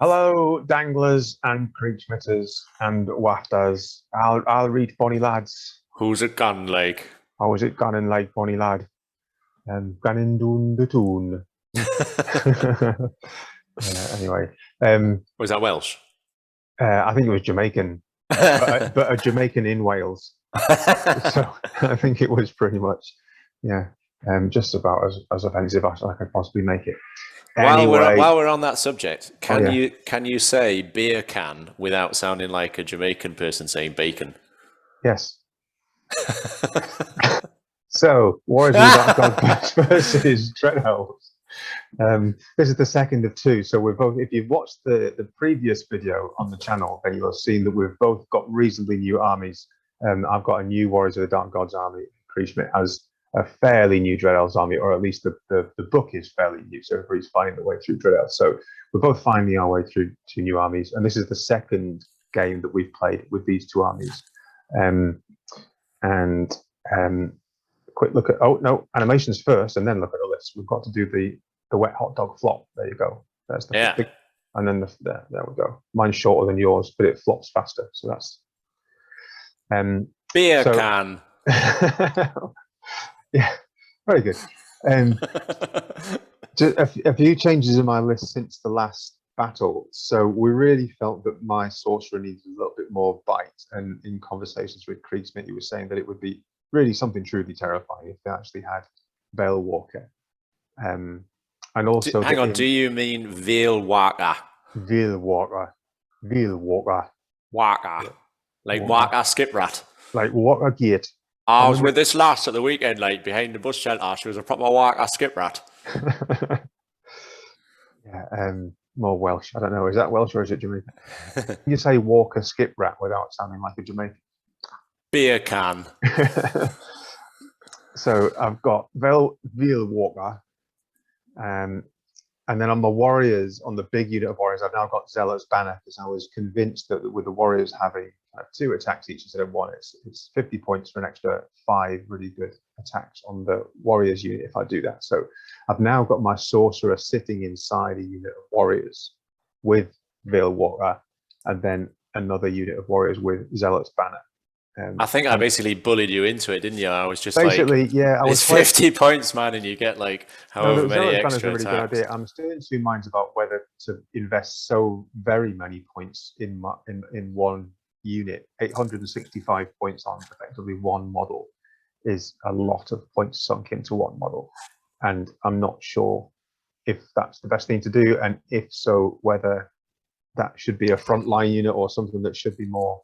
Hello, danglers and Kriegschmitters and wafters. I'll read Bonnie lads. Who's it gone like? How is it gone like Bonnie lad? Gannin doon de toon. Anyway, Was that Welsh? I think it was Jamaican, but a Jamaican in Wales. So I think it was pretty much, yeah, just about as offensive as I could possibly make it. Anyway, While we're on that subject, can yeah. you say beer can without sounding like a Jamaican person saying bacon? Yes. So, Warriors of the Dark Gods versus Dread Elves. This is the second of two. So we're both. If you've watched the previous video on the channel, then you'll have seen that we've both got reasonably new armies. I've got a new Warriors of the Dark Gods army. Kriegschmidt has a fairly new Dread Elves army, or at least the book is fairly new. So everybody's finding their way through Dread Elves. So we're both finding our way through two new armies, and this is the second game that we've played with these two armies. Quick look at animations first, and then look at the list. We've got to do the wet hot dog flop. There you go. There's the big, and then there we go. Mine's shorter than yours, but it flops faster. So that's beer can. Yeah, very good. A few changes in my list since the last battle. So we really felt that my sorcerer needed a little bit more bite. And in conversations with Kriegschmidt, he was saying that it would be really something truly terrifying if they actually had Veil Walker. And also, hang on, do you mean Veil Walker? Veil Walker. Walker. Like Walker Skip Rat. Like Walker Gate. I was with this lass at the weekend, like behind the bus shelter. She was a proper Walker Skip Rat. Yeah, more Welsh. I don't know. Is that Welsh or is it Jamaican? You say Walker Skip Rat without sounding like a Jamaican. Beer can. So I've got Veil Walker, and then on the Warriors, on the big unit of Warriors, I've now got Zealot's Banner because I was convinced that with the Warriors having 2 attacks each instead of 1, it's 50 points for an extra 5 really good attacks on the Warriors unit if I do that. So I've now got my Sorcerer sitting inside a unit of Warriors with Veil Walker, and then another unit of Warriors with Zealot's Banner. I think I basically bullied you into it, didn't you? I was just basically, like, yeah, I was 50 points, man, and you get like however many extra a really good idea. I'm still in 2 minds about whether to invest so very many points in one unit. 865 points on effectively one model is a lot of points sunk into one model, and I'm not sure if that's the best thing to do, and if so, whether that should be a frontline unit or something that should be more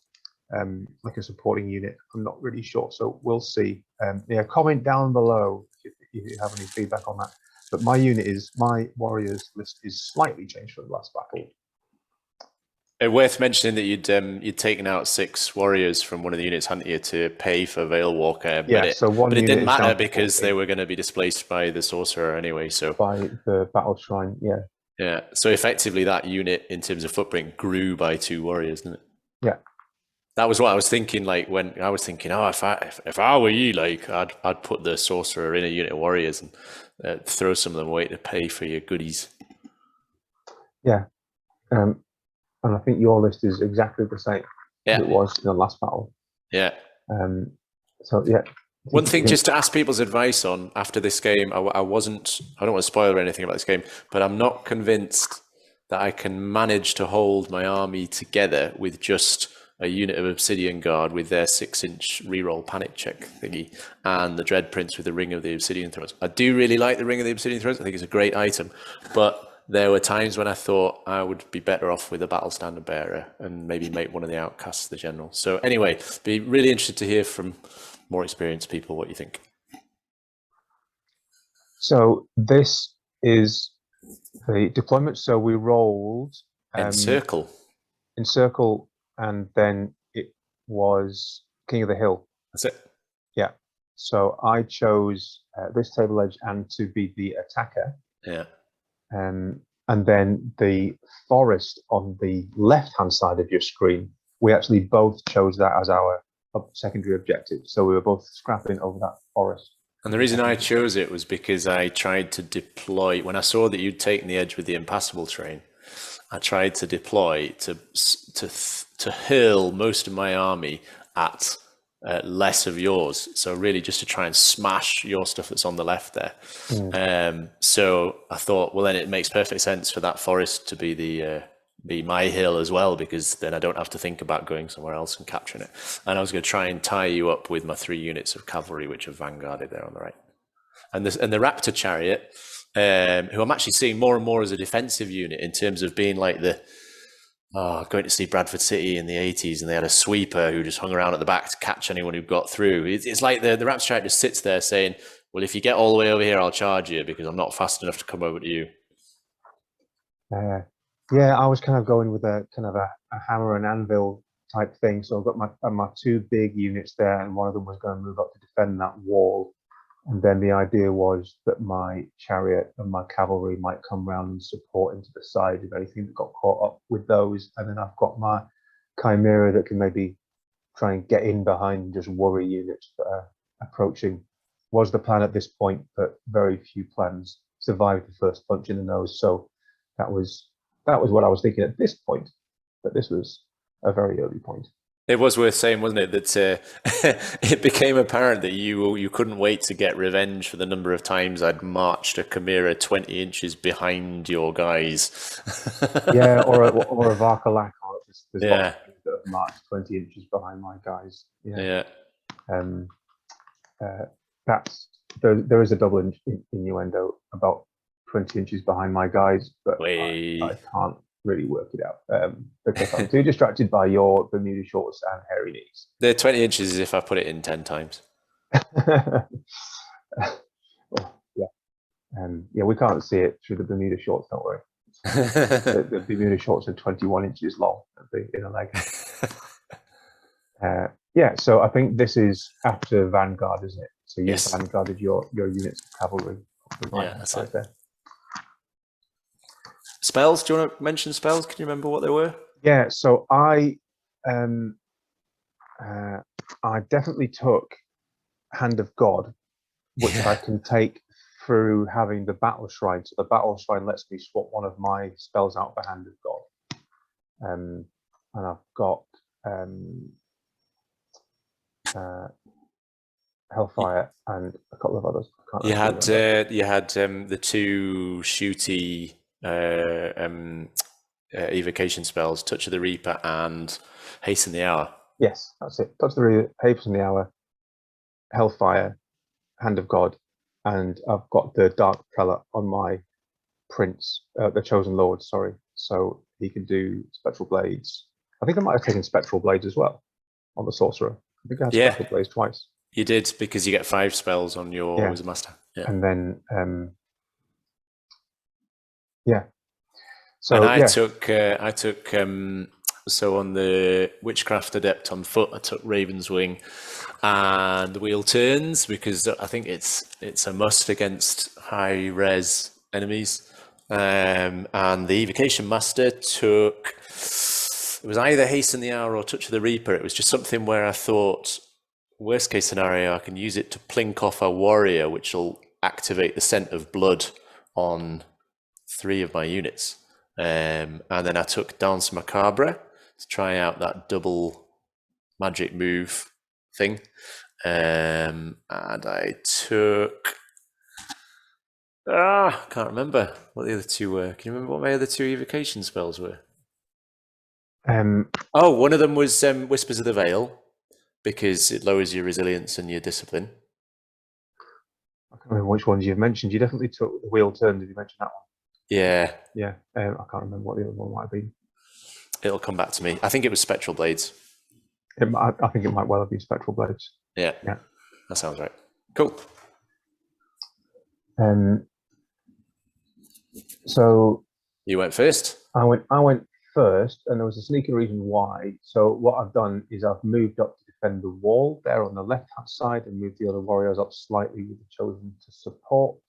like a supporting unit. I'm not really sure, so we'll see. Yeah, comment down below if you have any feedback on that. But my Warriors list is slightly changed from the last battle. Worth mentioning that you'd taken out 6 Warriors from one of the units, hadn't you, to pay for Veil Walker? Yeah, but it didn't matter because they were going to be displaced by the Sorcerer anyway. So by the Battle Shrine, yeah. Yeah, so effectively that unit in terms of footprint grew by 2 Warriors, didn't it? Yeah. That was what I was thinking. Like when I was thinking, if I were you, like I'd put the Sorcerer in a unit of Warriors and throw some of them away to pay for your goodies. Yeah, and I think your list is exactly the same as it was in the last battle. Yeah. So yeah. One thing just to ask people's advice on after this game, I don't want to spoil anything about this game, but I'm not convinced that I can manage to hold my army together with just a unit of Obsidian Guard with their 6-inch reroll panic check thingy and the Dread Prince with the Ring of the Obsidian Thrones. I do really like the Ring of the Obsidian Thrones. I think it's a great item, but there were times when I thought I would be better off with a Battle Standard Bearer and maybe make one of the outcasts the general. So anyway, be really interested to hear from more experienced people what you think. So this is the deployment. So we rolled Encircle, and then it was King of the Hill. That's it. Yeah. So I chose this table edge and to be the attacker. Yeah. And then the forest on the left-hand side of your screen, we actually both chose that as our secondary objective. So we were both scrapping over that forest. And the reason I chose it was because I tried to deploy, when I saw that you'd taken the edge with the impassable terrain, I tried to deploy to hurl most of my army at less of yours. So really just to try and smash your stuff that's on the left there. So I thought, well, then it makes perfect sense for that forest to be my hill as well, because then I don't have to think about going somewhere else and capturing it. And I was going to try and tie you up with my 3 units of cavalry, which are vanguarded there on the right. And the Raptor Chariot, who I'm actually seeing more and more as a defensive unit in terms of being like going to see Bradford City in the 80s, and they had a sweeper who just hung around at the back to catch anyone who got through. It's like the Raptor Chariot just sits there saying, well, if you get all the way over here, I'll charge you because I'm not fast enough to come over to you. Yeah, I was kind of going with a kind of a hammer and anvil type thing. So I've got my 2 big units there, and one of them was going to move up to defend that wall. And then the idea was that my chariot and my cavalry might come round and support into the side of anything that got caught up with those. And then I've got my chimera that can maybe try and get in behind and just worry units that are approaching. Was the plan at this point, but very few plans survived the first punch in the nose. So that was what I was thinking at this point, but this was a very early point. It was worth saying, wasn't it, that it became apparent that you couldn't wait to get revenge for the number of times I'd marched a chimera 20 inches behind your guys. Yeah, or a Varkalak, or there's Yeah. lots of things that have marched 20 inches behind my guys. Yeah. There is a double innuendo about 20 inches behind my guys, but I can't really work it out because I'm too distracted by your Bermuda shorts and hairy knees. They're 20 inches as if I put it in 10 times. Yeah, we can't see it through the Bermuda shorts, don't worry. The Bermuda shorts are 21 inches long in a leg. Yeah, so I think this is after Vanguard, isn't it? So you've vanguarded your units of cavalry. Yeah, that's it. There. Spells? Do you want to mention spells? Can you remember what they were? Yeah, so I definitely took Hand of God, which I can take through having the Battle Shrine. So the Battle Shrine lets me swap one of my spells out for Hand of God. And I've got Hellfire and a couple of others. You had the 2 shooty evocation spells, Touch of the Reaper and Hasten the Hour. Yes, that's it. Touch of the Reaper, Hasten the Hour, Hellfire, Hand of God, and I've got the Dark Prelate on my Prince, the Chosen Lord, sorry. So he can do Spectral Blades. I think I might have taken Spectral Blades as well on the Sorcerer. I think I had Spectral Blades twice. You did, because you get 5 spells on your Wizard Master. Yeah. And then so and I took so on the Witchcraft Adept on foot, I took Raven's Wing and the Wheel Turns, because I think it's a must against high res enemies. And the Evocation Master took, it was either Hasten the Hour or Touch of the Reaper. It was just something where I thought, worst case scenario, I can use it to plink off a warrior, which will activate the Scent of Blood on 3 of my units. And then I took Dance Macabre to try out that double magic move thing. And I took... I can't remember what the other 2 were. Can you remember what my other 2 evocation spells were? One of them was Whispers of the Veil, because it lowers your resilience and your discipline. I can't remember which ones you've mentioned. You definitely took the Wheel Turn. Did you mention that one? Yeah. Yeah. I can't remember what the other one might have been. It'll come back to me. I think it was Spectral Blades. I think it might well have been Spectral Blades. Yeah. That sounds right. Cool. So you went first. I went first, and there was a sneaky reason why. So what I've done is I've moved up to defend the wall there on the left-hand side, and moved the other warriors up slightly with the Chosen to support.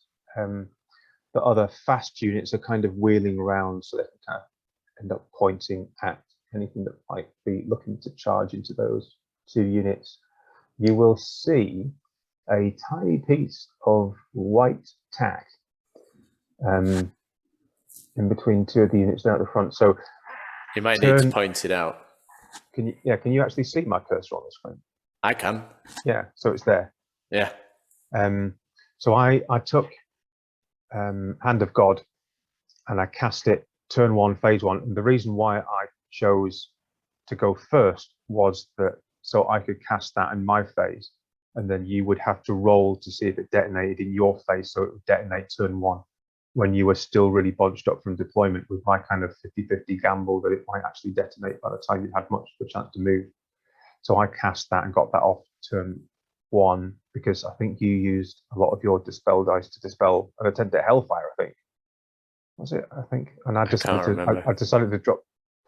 The other fast units are kind of wheeling around, so they can kind of end up pointing at anything that might be looking to charge into those 2 units. You will see a tiny piece of white tack in between two of the units there at the front. So you might need to point it out. Can you actually see my cursor on the screen? I can. Yeah, so it's there. Yeah. So I took Hand of God and I cast it turn 1, phase 1. And the reason why I chose to go first was that so I could cast that in my phase, and then you would have to roll to see if it detonated in your phase, so it would detonate turn 1 when you were still really bunched up from deployment, with my kind of 50-50 gamble that it might actually detonate by the time you had much of a chance to move. So I cast that and got that off turn 1 because I think you used a lot of your dispel dice to dispel an attempt at Hellfire, I think. Was it? I think. And I decided to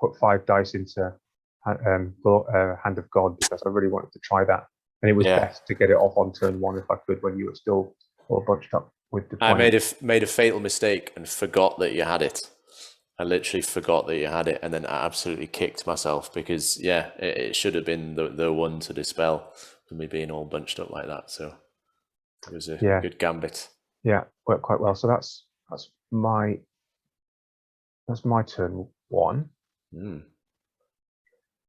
put 5 dice into Hand of God because I really wanted to try that. And it was best to get it off on turn 1 if I could, when you were still all bunched up with deployment. I made a fatal mistake and forgot that you had it. I literally forgot that you had it, and then I absolutely kicked myself because it should have been the one to dispel for me being all bunched up like that. So it was a good gambit. Yeah, worked quite well. So that's my turn 1. And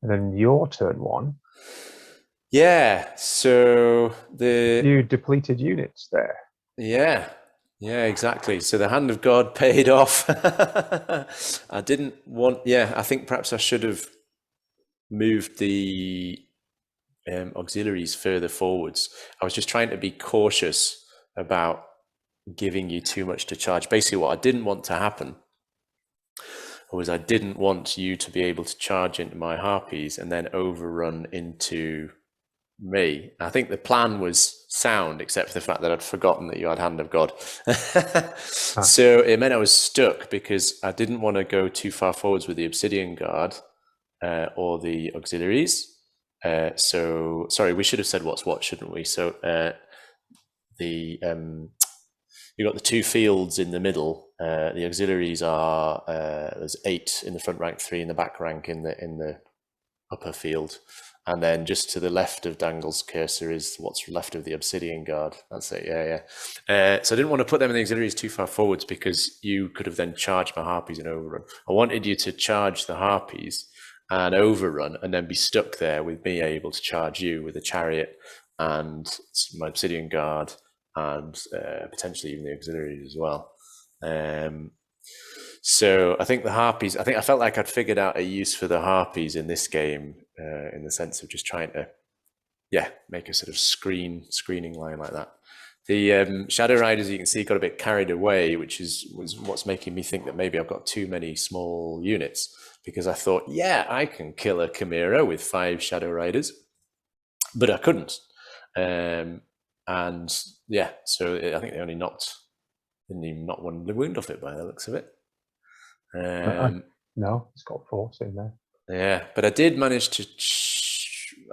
then your turn 1. Yeah, so you depleted units there. Yeah, exactly. So the Hand of God paid off. I didn't want. I think perhaps I should have moved the auxiliaries further forwards. I was just trying to be cautious about giving you too much to charge. Basically, what I didn't want to happen was I didn't want you to be able to charge into my harpies and then overrun into me. I think the plan was sound, except for the fact that I'd forgotten that you had Hand of God. So it meant I was stuck because I didn't want to go too far forwards with the Obsidian Guard or the auxiliaries. So sorry, we should have said what's what, shouldn't we? So you've got the 2 fields in the middle. The auxiliaries are there's 8 in the front rank, 3 in the back rank in the upper field, and then just to the left of Dangle's cursor is what's left of the Obsidian Guard. That's it. So I didn't want to put them in the auxiliaries too far forwards because you could have then charged my harpies and overrun. I wanted you to charge the harpies and overrun and then be stuck there with me able to charge you with a chariot and my Obsidian Guard and potentially even the auxiliaries as well. So I think the harpies, I felt like I'd figured out a use for the harpies in this game, in the sense of just trying to, make a sort of screening line like that. The Shadow Riders, you can see, got a bit carried away, which was what's making me think that maybe I've got too many small units, because I thought, I can kill a Chimera with 5 Shadow Riders, but I couldn't. So I think they only didn't even knock one wound off it by the looks of it. No, it's got 4 in there. Yeah, but I did manage to,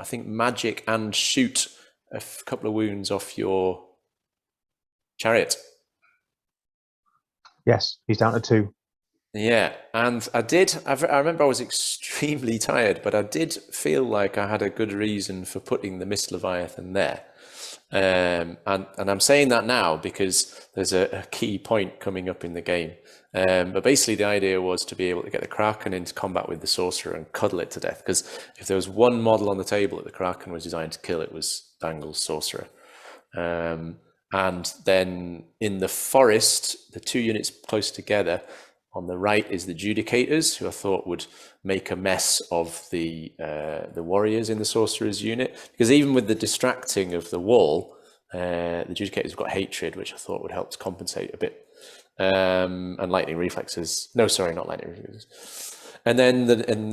I think, magic and shoot a couple of wounds off your chariot. Yes, he's down to 2. Yeah, and I remember I was extremely tired, but I did feel like I had a good reason for putting the Mist Leviathan there. And I'm saying that now because there's a key point coming up in the game. But basically the idea was to be able to get the Kraken into combat with the Sorcerer and cuddle it to death, because if there was one model on the table that the Kraken was designed to kill, it was Dangle's Sorcerer. And then in the forest, the 2 units close together, on the right is the Judicators, who I thought would make a mess of the warriors in the Sorcerer's unit, because even with the distracting of the wall, the Judicators have got hatred, which I thought would help to compensate a bit. And lightning reflexes. No, sorry, not lightning reflexes. And then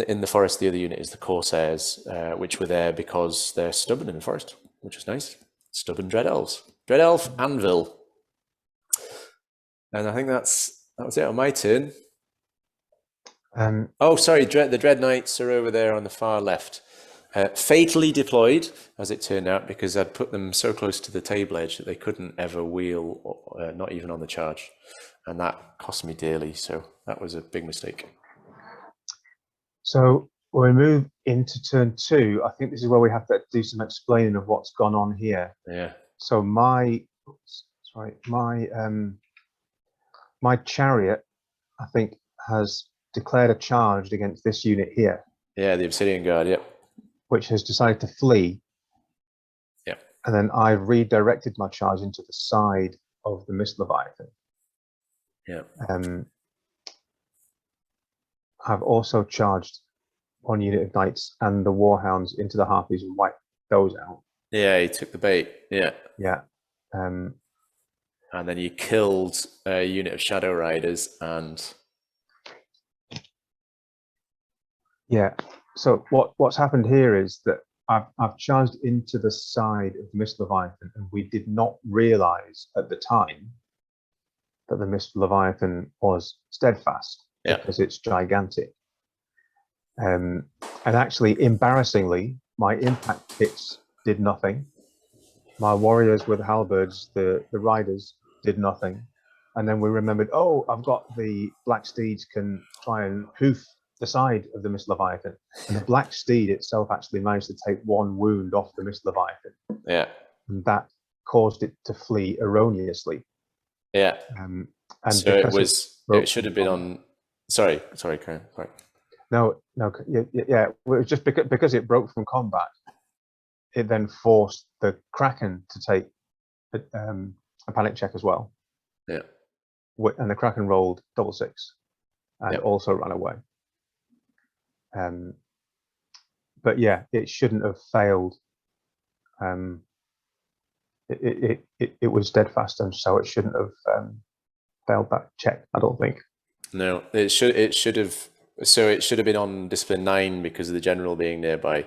in the forest, the other unit is the Corsairs, which were there because they're stubborn in the forest, which is nice. Stubborn Dread Elves. Dread Elf Anvil. And I think that was it on my turn. Sorry, the Dread Knights are over there on the far left. Fatally deployed, as it turned out, because I'd put them so close to the table edge that they couldn't ever wheel, not even on the charge. And that cost me dearly, so that was a big mistake. So when we move into turn 2, I think this is where we have to do some explaining of what's gone on here. Yeah. So my chariot, I think, has declared a charge against this unit here. Yeah, the Obsidian Guard, yep. Which has decided to flee. Yep. And then I've redirected my charge into the side of the Mist Leviathan. Yeah. I've also charged one unit of knights and the Warhounds into the Harpies and wiped those out. Yeah, he took the bait. Yeah. Yeah. And then you killed a unit of Shadow Riders and... Yeah. So what's happened here is that I've charged into the side of the Mist Leviathan, and we did not realize at the time that the Mist Leviathan was steadfast because it's gigantic. And actually, embarrassingly, my impact hits did nothing. My warriors with halberds, the riders, did nothing. And then we remembered, oh, I've got the black steeds can try and hoof the side of the Mist Leviathan. And the black steed itself actually managed to take one wound off the Mist Leviathan. Yeah. And that caused it to flee erroneously. Yeah. And so it should have been on... Sorry, Karen. Sorry. No, yeah. Well, it was just because it broke from combat, it then forced the Kraken to take a panic check as well. Yeah. And the Kraken rolled 6 and also ran away. But yeah, it shouldn't have failed. It was steadfast, and so it shouldn't have failed that check, I don't think. No, it should have. So it should have been on discipline 9 because of the general being nearby,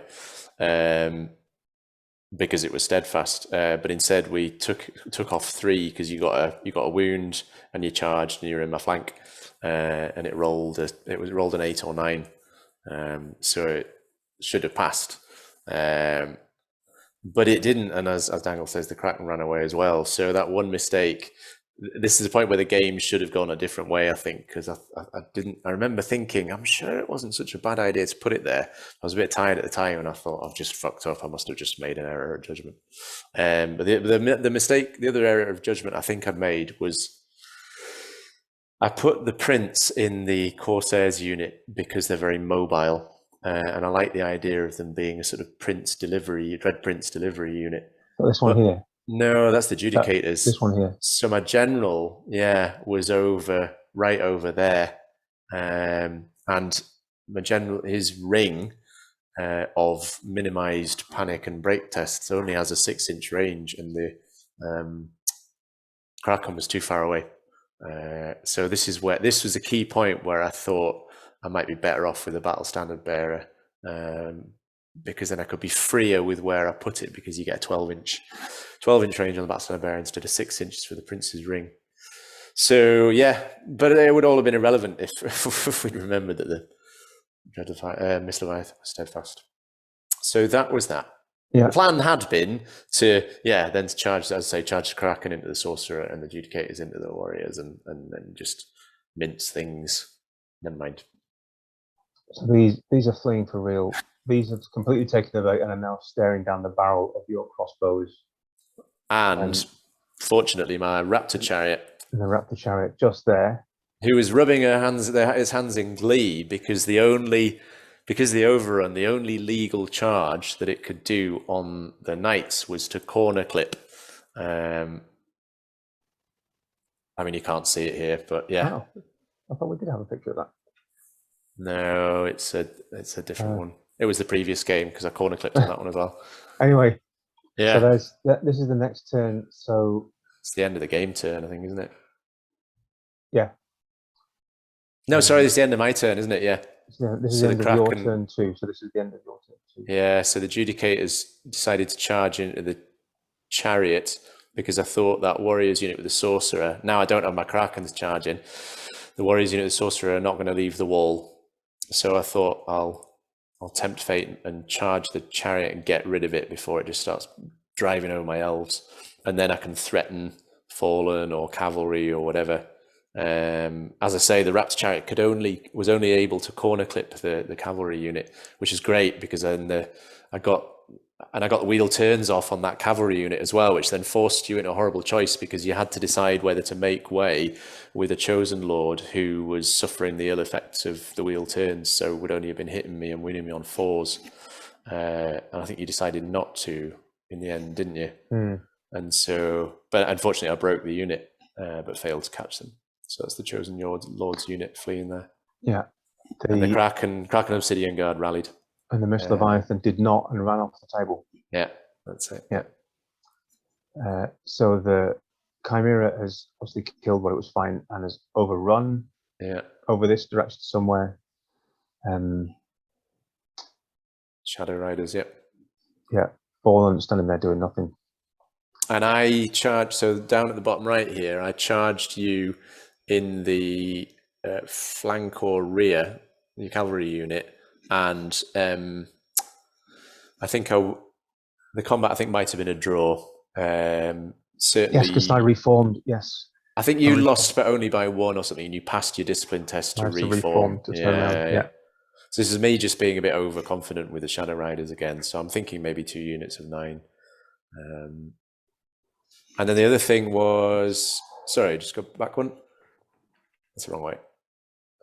because it was steadfast. But instead, we took off 3 because you got a wound and you charged and you were in my flank, and it rolled an 8 or 9, so it should have passed, but it didn't. And as Dangle says, the Kraken ran away as well. So that one mistake. This is a point where the game should have gone a different way, I think, because I remember thinking, I'm sure it wasn't such a bad idea to put it there. I was a bit tired at the time, and I thought, I've just fucked up. I must have just made an error of judgment. But the mistake, the other error of judgment I think I'd made was I put the prints in the Corsairs unit because they're very mobile, and I like the idea of them being a sort of Dread Prince delivery unit. This one here. No, that's the Judicators. This one here. So my general, was right over there, and my general, his ring of minimized panic and break tests only has a 6-inch range, and the Kraken was too far away. So this was a key point where I thought I might be better off with a battle standard bearer, because then I could be freer with where I put it, because you get a 12-inch range on the battle standard bearer instead of 6 inches for the Prince's ring. So yeah, but it would all have been irrelevant if we'd remembered that the Mist Leviathan was steadfast. So that was that. Yeah. The plan had been to charge the Kraken into the Sorcerer and the Judicators into the Warriors, and then just mince things. Never mind. So these are fleeing for real. These have completely taken the bait and are now staring down the barrel of your crossbows. And fortunately, my Raptor Chariot. And the Raptor Chariot just there. Who was rubbing his hands in glee because the overrun, the only legal charge that it could do on the knights was to corner clip. I mean, you can't see it here, but yeah. Oh, I thought we did have a picture of that. No, it's a different one. It was the previous game because I corner clipped on that one as well. Anyway, yeah. So this is the next turn. So it's the end of the game turn, I think, isn't it? Yeah. No, sorry, it's the end of my turn, isn't it? Yeah. Yeah, this is the end of your turn too. So this is the end of your turn too. Yeah. So the Judicators decided to charge into the Chariot because I thought that Warriors unit with the Sorcerer. Now I don't have my Krakens charging. The Warriors unit with the Sorcerer are not going to leave the wall. So I thought I'll tempt fate and charge the Chariot and get rid of it before it just starts driving over my elves, and then I can threaten Fallen or cavalry or whatever. As I say, the Raptor Chariot was only able to corner clip the cavalry unit, which is great because then I got and I got the wheel turns off on that cavalry unit as well, which then forced you into a horrible choice because you had to decide whether to make way with a chosen lord who was suffering the ill effects of the wheel turns, so would only have been hitting me and winning me on 4s. And I think you decided not to in the end, didn't you? And so, but unfortunately, I broke the unit, but failed to catch them. So that's the chosen lord's unit fleeing there. Yeah. And the Kraken Obsidian Guard rallied. And the Mist Leviathan did not and ran off the table. Yeah, that's it. Yeah. So the Chimera has obviously killed what it was fine and has overrun over this direction somewhere. Shadow Riders, yep. Yeah, Fallen standing there doing nothing. And I charged, so down at the bottom right here, I charged you in the flank or rear, your cavalry unit, and I think the combat, I think, might have been a draw. Certainly, yes, because I reformed. Yes, I think you lost, but only by 1 or something. And you passed your discipline test to reform. To turn around. Yeah. So this is me just being a bit overconfident with the Shadow Riders again. So I'm thinking maybe 2 units of 9. And then the other thing was, sorry, just go back one. That's the wrong way.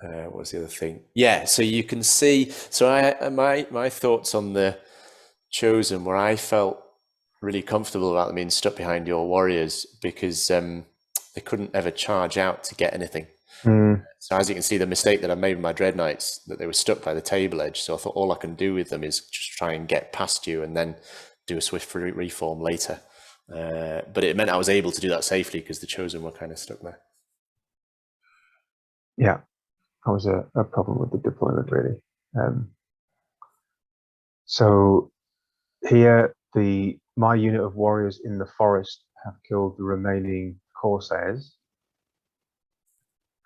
What was the other thing? Yeah, so you can see. So my thoughts on the Chosen, where I felt really comfortable about them being stuck behind your warriors because they couldn't ever charge out to get anything. So as you can see, the mistake that I made with my Dread Knights, that they were stuck by the table edge. So I thought all I can do with them is just try and get past you and then do a swift reform later. But it meant I was able to do that safely because the Chosen were kind of stuck there. Yeah, that was a problem with the deployment, really. So here, my unit of warriors in the forest have killed the remaining Corsairs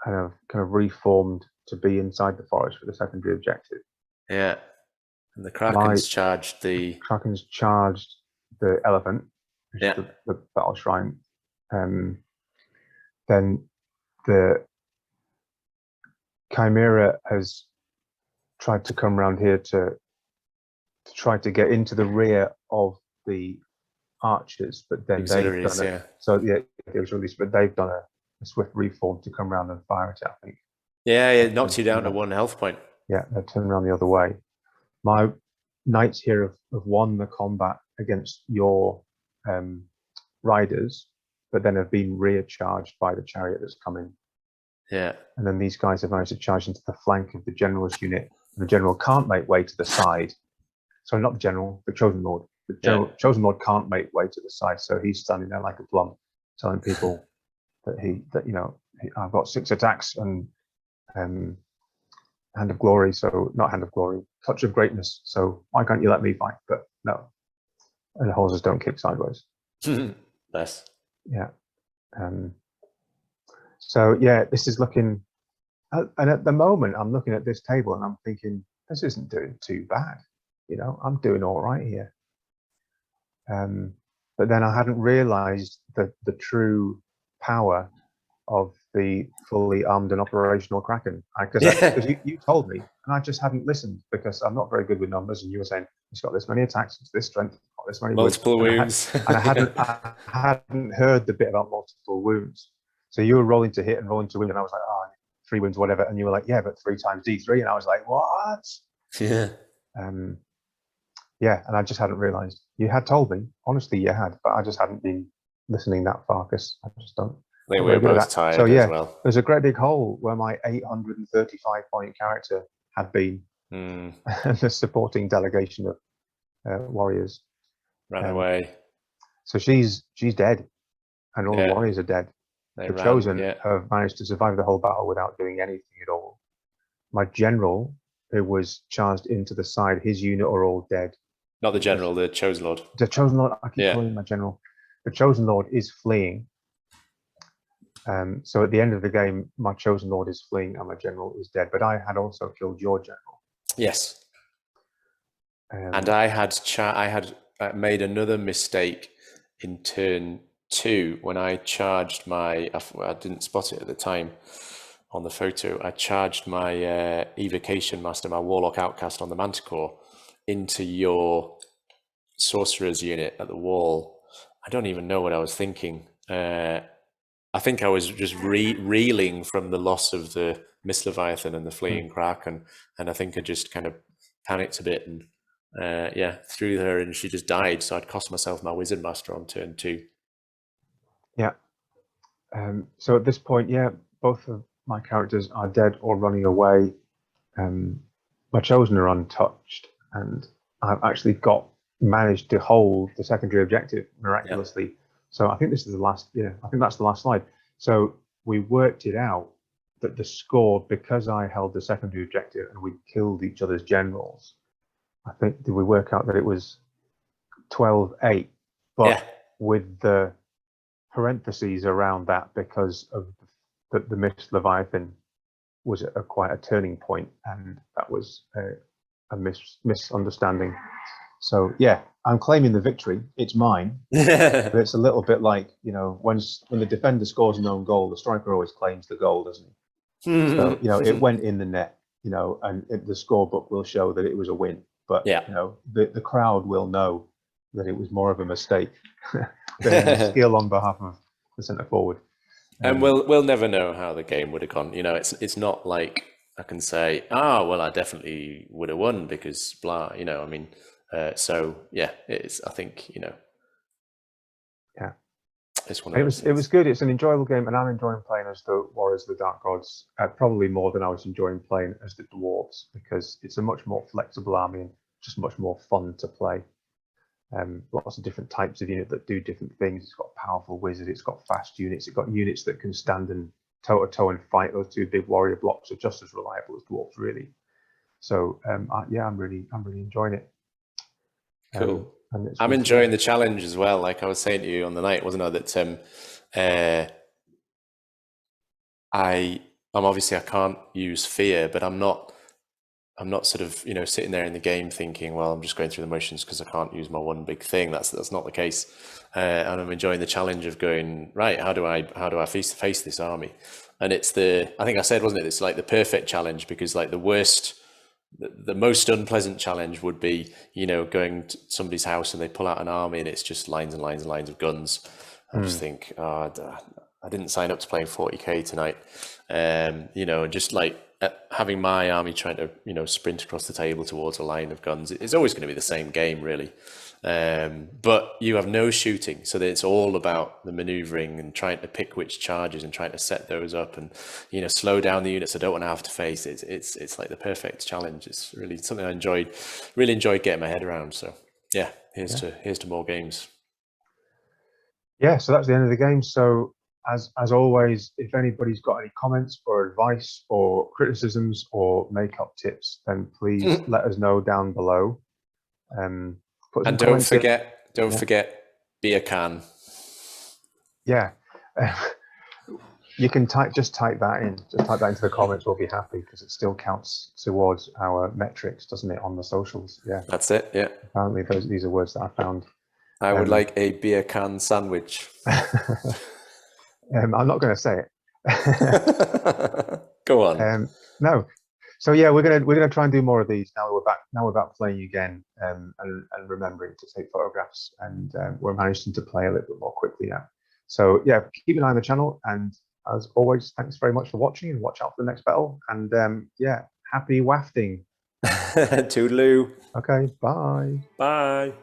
and have kind of reformed to be inside the forest for the secondary objective. Yeah, and the Kraken's charged the elephant, which is the battle shrine. Then the Chimera has tried to come around here to try to get into the rear of the archers, but then they've done it. So yeah, it was released, but they've done a swift reform to come around and fire it, I think. Yeah, it knocks you down to 1 health point. Yeah, they turn around the other way. My knights here have won the combat against your riders, but then have been rear charged by the chariot that's coming. Yeah. And then these guys have managed to charge into the flank of the general's unit. The general can't make way to the side. Sorry, not the general, the chosen lord. The chosen lord can't make way to the side, so he's standing there like a plum, telling people that I've got 6 attacks and hand of glory, so not hand of glory, touch of greatness. So why can't you let me fight? But no, and the horses don't kick sideways. Nice. Yeah. So yeah, this is looking, and at the moment I'm looking at this table and I'm thinking this isn't doing too bad. I'm doing all right here. But then I hadn't realized the true power of the fully armed and operational Kraken. Because you told me, and I just hadn't listened because I'm not very good with numbers. And you were saying it's got this many attacks, it's this strength, it's got this many multiple wounds. And I hadn't heard the bit about multiple wounds. So you were rolling to hit and rolling to win, and I was like, 3 wounds, whatever. And you were like, yeah, but 3 times D3, and I was like, what? Yeah. Yeah, and I just hadn't realized. You had told me, honestly, you had, but I just hadn't been listening that far because I just don't. I think we were both tired so, yeah, as well. There's a great big hole where my 835 point character had been, and the supporting delegation of warriors ran away. So she's dead, and all the warriors are dead. The Chosen have managed to survive the whole battle without doing anything at all. My general, who was charged into the side, his unit are all dead. Not the general, the Chosen Lord. The Chosen Lord, I keep calling him my general. The Chosen Lord is fleeing. So at the end of the game, my Chosen Lord is fleeing and my general is dead. But I had also killed your general. Yes. And I had made another mistake in turn 2 when I charged I didn't spot it at the time on the photo. I charged my Evocation Master, my Warlock Outcast on the Manticore, into your sorcerer's unit at the wall, I don't even know what I was thinking. I think I was just reeling from the loss of the Mist Leviathan and the fleeing Kraken, and I think I just kind of panicked a bit and threw her, and she just died. So I'd cost myself my Wizard Master on turn 2. Yeah. So at this point, yeah, both of my characters are dead or running away. My chosen are untouched, and I've actually managed to hold the secondary objective miraculously. Yeah. So I think this is the last. Yeah, I think that's the last slide. So we worked it out that the score, because I held the secondary objective and we killed each other's generals, I think did we work out that it was 12-8, but with the parentheses around that because of the Mist Leviathan was quite a turning point, and that was a misunderstanding. So yeah, I'm claiming the victory. It's mine. But it's a little bit like, you know, when the defender scores an own goal, the striker always claims the goal, doesn't he? So, you know, it went in the net, you know, and the scorebook will show that it was a win. But you know, the crowd will know that it was more of a mistake than a skill on behalf of the centre forward. And we'll never know how the game would have gone. You know, it's not like I can say, well, I definitely would have won because blah. You know, I mean, so yeah, it's. I think, you know, yeah, it's one of those. It was good. It's an enjoyable game, and I'm enjoying playing as the Warriors of the Dark Gods probably more than I was enjoying playing as the Dwarves, because it's a much more flexible army and just much more fun to play. Lots of different types of unit that do different things. It's got powerful wizard, it's got fast units, it's got units that can stand and toe to toe and fight. Those two big warrior blocks are just as reliable as dwarves, really. So yeah, I'm really enjoying it. Cool. I'm enjoying the challenge as well. Like I was saying to you on the night, wasn't I, that I'm obviously I can't use fear, but I'm not sort of, you know, sitting there in the game thinking, well, I'm just going through the motions because I can't use my one big thing. That's not the case. And I'm enjoying the challenge of going, right, how do I face this army? And it's I think I said, wasn't it? It's like the perfect challenge, because like the most unpleasant challenge would be, you know, going to somebody's house and they pull out an army and it's just lines and lines and lines of guns. I just think, I didn't sign up to playing 40k tonight. You know, just like having my army trying to, you know, sprint across the table towards a line of guns. It's always going to be the same game, really. But you have no shooting, so that it's all about the maneuvering and trying to pick which charges and trying to set those up and, you know, slow down the units I don't want to have to face. It's like the perfect challenge. It's really something I really enjoyed getting my head around. So yeah, here's to more games. Yeah, so that's the end of the game. So as always, if anybody's got any comments or advice or criticisms or makeup tips, then please let us know down below. And don't forget beer can. Yeah. You can just type that in. Just type that into the comments. We'll be happy, because it still counts towards our metrics, doesn't it, on the socials? Yeah. That's it. Yeah. Apparently, these are words that I found. I would like a beer can sandwich. I'm not going to say it. Go on. No. So yeah, we're gonna try and do more of these. Now we're back playing again, and remembering to take photographs, and we're managing to play a little bit more quickly now. So yeah, keep an eye on the channel, and as always, thanks very much for watching, and watch out for the next battle. And yeah, happy wafting. Toodaloo. Okay, bye. Bye.